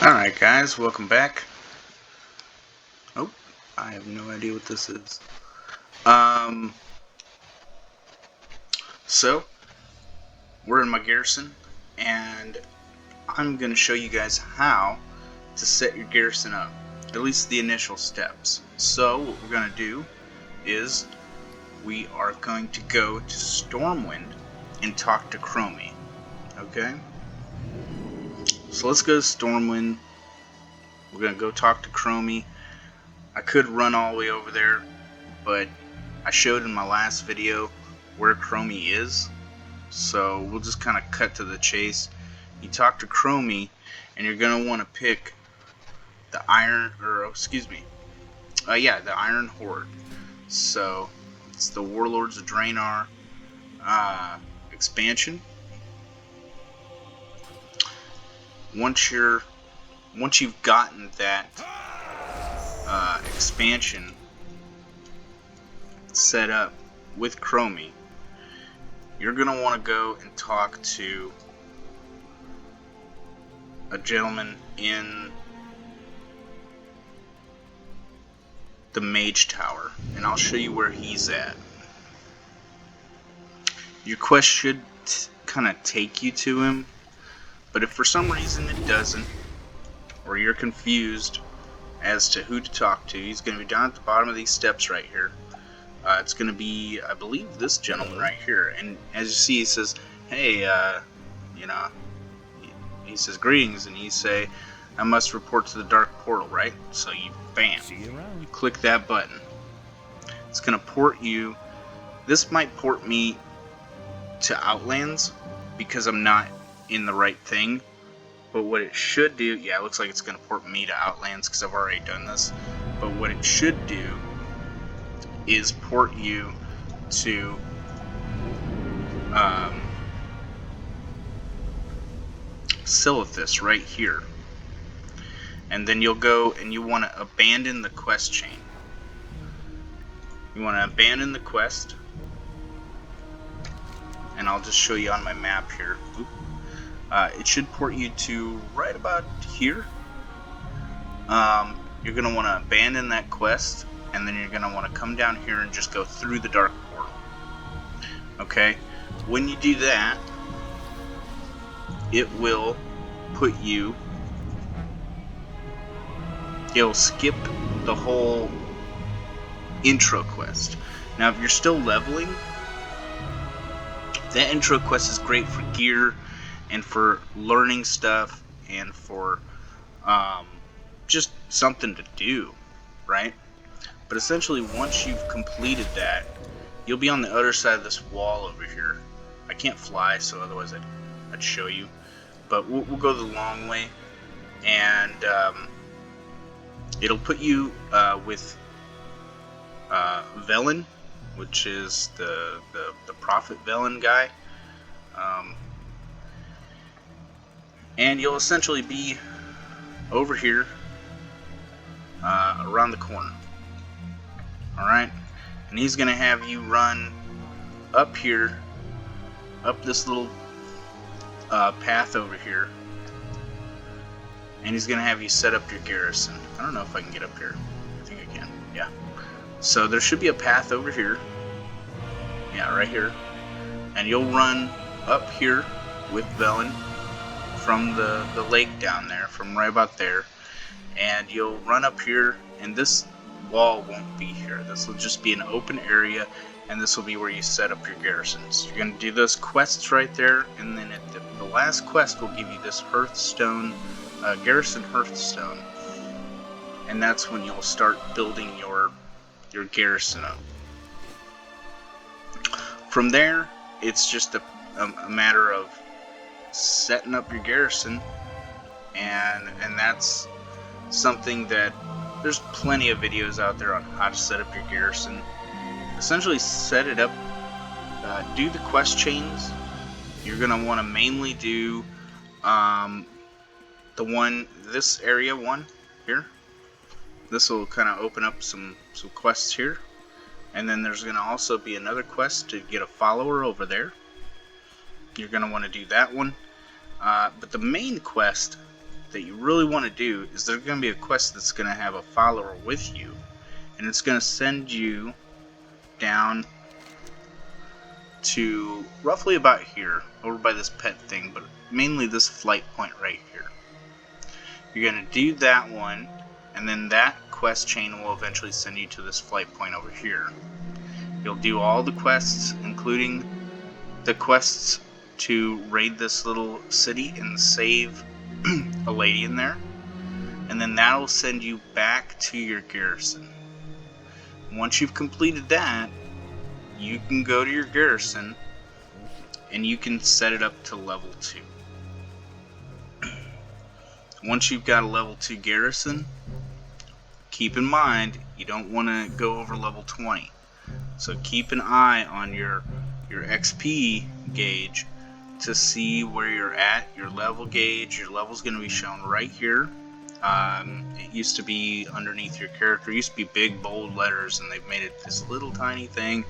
Alright guys, welcome back. Oh, I have no idea what this is. So, we're in my Garrison, and I'm going to show you guys how to set your Garrison up. At least the initial steps. So, what we're going to do is we are going to go to Stormwind and talk to Chromie. Okay? So let's go to Stormwind. We're going to go talk to Chromie. I could run all the way over there, but I showed in my last video where Chromie is, so we'll just kind of cut to the chase. You talk to Chromie, and you're gonna want to pick the Iron, the Iron Horde. So it's the Warlords of Draenor expansion. Once you've gotten that expansion set up with Chromie, you're going to want to go and talk to a gentleman in the Mage Tower, and I'll show you where he's at. Your quest should kind of take you to him, but if for some reason it doesn't, or you're confused as to who to talk to, he's going to be down at the bottom of these steps right here. It's going to be, I believe, this gentleman right here. And as you see, he says, hey, he says, greetings, and you say, I must report to the Dark Portal, right? So you, bam, you click that button. It's going to port you. This might port me to Outlands because I'm not in the right thing. But what it should do, yeah, it looks like it's going to port me to Outlands because I've already done this. But what it should do is port you to Silithus right here. And then you'll go and you want to abandon the quest chain. You want to abandon the quest. And I'll just show you on my map here. It should port you to right about here. You're going to want to abandon that quest, and then you're going to want to come down here and just go through the Dark Portal. Okay? When you do that, it will put you... It'll skip the whole intro quest. Now, if you're still leveling, that intro quest is great for gear and for learning stuff and for just something to do, right? But essentially, once you've completed that, you'll be on the other side of this wall over here. I can't fly, so otherwise I'd show you. But we'll go the long way, and it'll put you with Velen, which is the Prophet Velen guy. And you'll essentially be over here around the corner. Alright? And he's going to have you run up here, up this little path over here. And he's going to have you set up your garrison. I don't know if I can get up here. I think I can. Yeah. So there should be a path over here. Yeah, right here. And you'll run up here with Velen from the lake down there, from right about there, and you'll run up here, and this wall won't be here. This will just be an open area, and this will be where you set up your garrisons. You're going to do those quests right there, and then at the last quest will give you this Hearthstone, Garrison Hearthstone, and that's when you'll start building your garrison up. From there, it's just a matter of setting up your garrison, and that's something that there's plenty of videos out there on how to set up your garrison. Essentially set it up, do the quest chains. You're going to want to mainly do this area one here. This will kind of open up some quests here, and then there's going to also be another quest to get a follower over there. You're going to want to do that one. But the main quest that you really want to do is there's going to be a quest that's going to have a follower with you, and it's going to send you down to roughly about here, over by this pet thing, but mainly this flight point right here. You're going to do that one, and then that quest chain will eventually send you to this flight point over here. You'll do all the quests, including the quests to raid this little city and save a lady in there, and then that'll send you back to your garrison. Once you've completed that, you can go to your garrison and you can set it up to level 2. Once you've got a level 2 garrison, keep in mind you don't want to go over level 20. So keep an eye on your XP gauge to see where you're at, your level gauge. Your level's going to be shown right here. It used to be underneath your character. It used to be big bold letters, and they've made it this little tiny thing.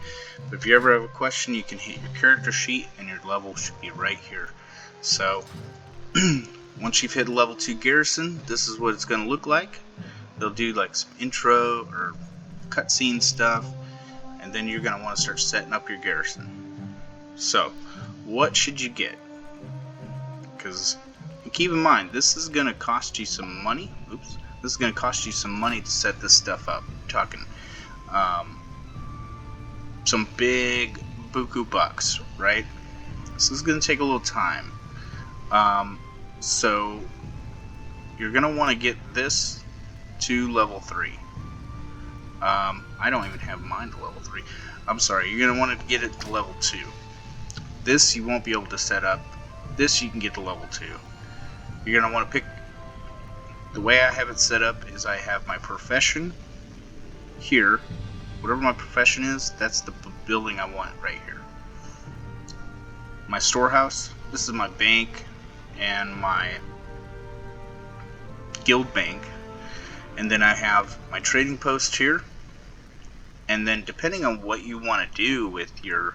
But if you ever have a question, you can hit your character sheet and your level should be right here. So once you've hit level 2 garrison, this is what it's going to look like. They'll do like some intro or cutscene stuff, and then you're going to want to start setting up your garrison. So what should you get? Because keep in mind, this is going to cost you some money. Oops. This is going to cost you some money to set this stuff up. We're talking some big buku bucks, right? So this is going to take a little time. So you're going to want to get this to level 3. I don't even have mine to level 3. I'm sorry, you're going to want to get it to level 2. This you won't be able to set up. This you can get to level 2. You're going to want to pick, the way I have it set up is I have my profession here. Whatever my profession is, that's the building I want right here. My storehouse, this is my bank and my guild bank. And then I have my trading post here. And then depending on what you want to do with your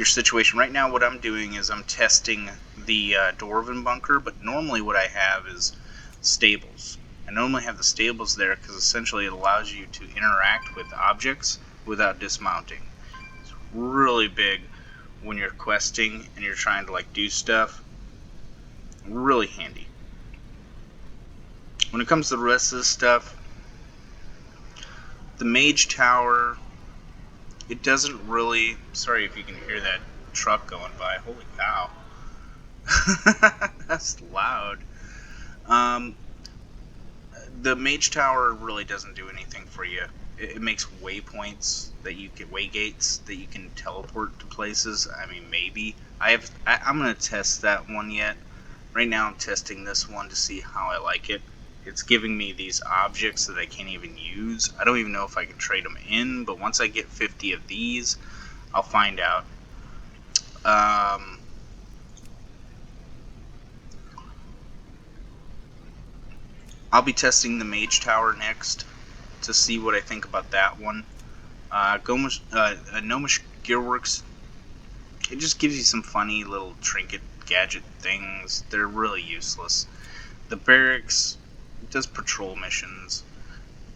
situation. Right now what I'm doing is I'm testing the Dwarven bunker, but normally what I have is stables. I normally have the stables there because essentially it allows you to interact with objects without dismounting. It's really big when you're questing and you're trying to like do stuff. Really handy. When it comes to the rest of this stuff, the mage tower, it doesn't really, sorry if you can hear that truck going by, holy cow. That's loud. The mage tower really doesn't do anything for you. It makes waypoints that you can, waygates that you can teleport to places. I mean, maybe. I'm going to test that one yet. Right now I'm testing this one to see how I like it. It's giving me these objects that I can't even use. I don't even know if I can trade them in, but once I get 50 of these, I'll find out. I'll be testing the Mage Tower next to see what I think about that one. Gnomish Gearworks, it just gives you some funny little trinket gadget things. They're really useless. The barracks, it does patrol missions.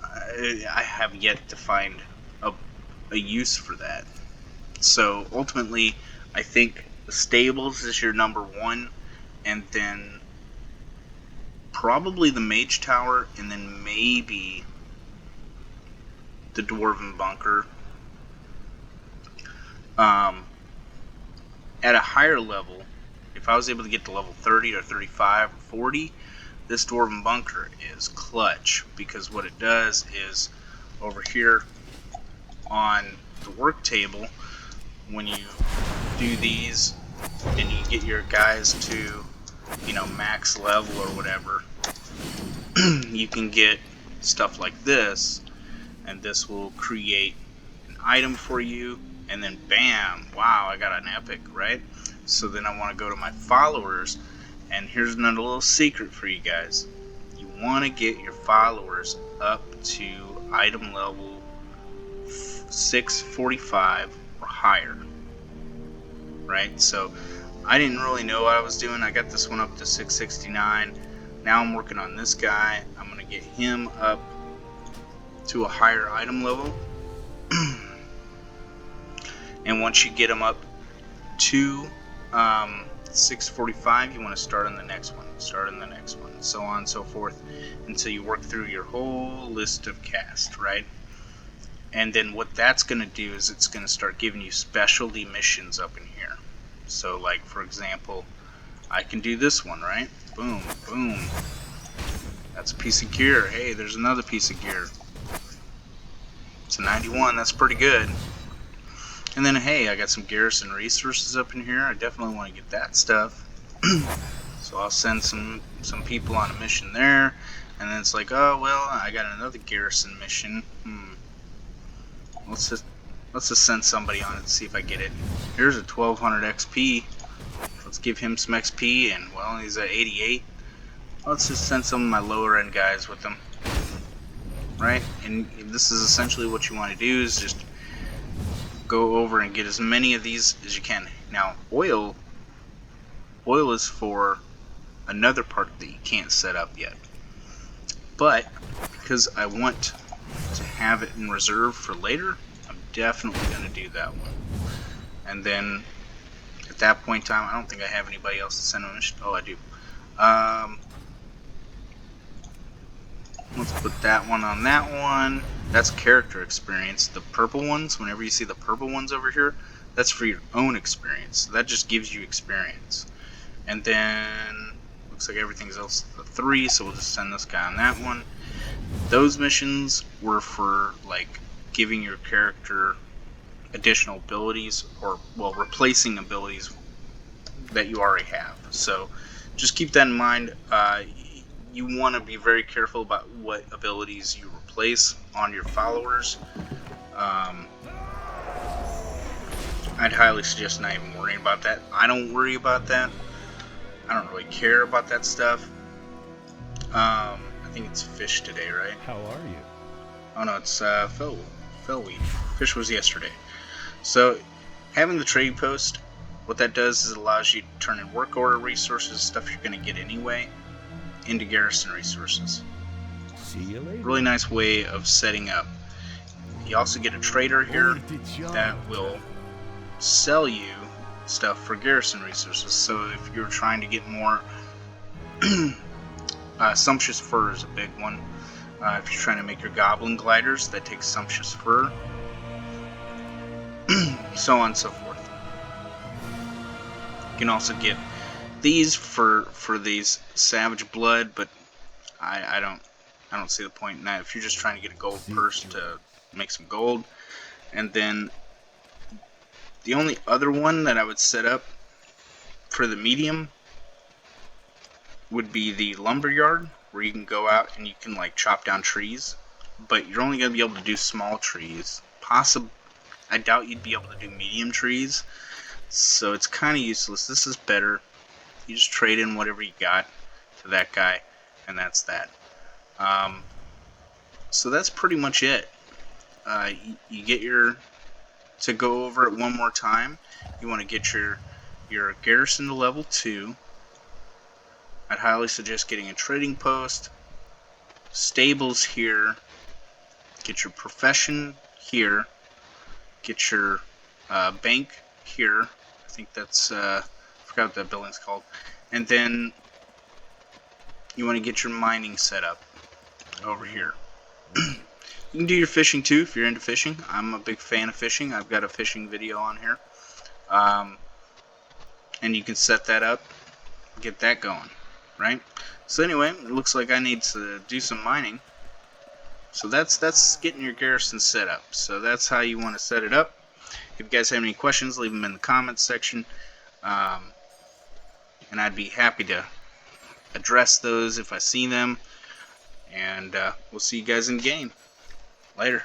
I have yet to find a use for that. So ultimately, I think the stables is your number one, and then probably the Mage Tower, and then maybe the Dwarven Bunker. At a higher level, if I was able to get to level 30 or 35 or 40, this Dwarven Bunker is clutch, because what it does is over here on the work table, when you do these and you get your guys to, you know, max level or whatever, you can get stuff like this, and this will create an item for you, and then bam, wow, I got an epic, right? So then I want to go to my followers, and here's another little secret for you guys. You want to get your followers up to item level 645 or higher, right? So I didn't really know what I was doing. I got this one up to 669. Now I'm working on this guy. I'm going to get him up to a higher item level. And once you get him up to 645, you want to start on the next one, so on and so forth, until you work through your whole list of cast, right? And then what that's going to do is it's going to start giving you specialty missions up in here. So like, for example, I can do this one, right? Boom, boom. That's a piece of gear. Hey, there's another piece of gear. It's a 91, that's pretty good. And then, hey, I got some Garrison resources up in here. I definitely want to get that stuff. So I'll send some people on a mission there. And then it's like, oh, well, I got another Garrison mission. Let's just send somebody on it and see if I get it. Here's a 1200 XP. Let's give him some XP, and, well, he's at 88. Let's just send some of my lower end guys with them. Right? And this is essentially what you want to do, is just go over and get as many of these as you can. Now, oil is for another part that you can't set up yet. But because I want to have it in reserve for later, I'm definitely going to do that one. And then at that point in time, I don't think I have anybody else to send a mission. Oh, I do. Let's put that one on that one. That's character experience. The purple ones, whenever you see the purple ones over here, that's for your own experience. So that just gives you experience. And then looks like everything's else a 3, so we'll just send this guy on that one. Those missions were for like giving your character additional abilities, or, well, replacing abilities that you already have. So just keep that in mind. You want to be very careful about what abilities you replace on your followers. I'd highly suggest not even worrying about that. I don't worry about that. I don't really care about that stuff. I think it's fish today, right? How are you? Oh no, it's fellweed. Fish was yesterday. So having the trade post, what that does is it allows you to turn in work order resources, stuff you're going to get anyway, into Garrison resources. See you later. Really nice way of setting up. You also get a trader here that will sell you stuff for Garrison resources. So if you're trying to get more, sumptuous fur is a big one. If you're trying to make your goblin gliders, that takes sumptuous fur. So on and so forth. You can also get these for these savage blood, but I don't see the point in that. If you're just trying to get a gold purse to make some gold. And then the only other one that I would set up for the medium would be the lumberyard, where you can go out and you can like chop down trees, but you're only going to be able to do small trees. I doubt you'd be able to do medium trees, so it's kind of useless. This is better. You just trade in whatever you got to that guy, and that's that. So that's pretty much it. You get to go over it one more time, you want to get your Garrison to level 2. I'd highly suggest getting a trading post, stables here, get your profession here, get your bank here. I think that's, I forgot what that building's called. And then you want to get your mining set up over here. You can do your fishing too if you're into fishing. I'm a big fan of fishing. I've got a fishing video on here. And you can set that up, get that going, right? So anyway, it looks like I need to do some mining. So that's getting your Garrison set up. So that's how you want to set it up. If you guys have any questions, leave them in the comments section. And I'd be happy to address those if I see them. And we'll see you guys in game. Later.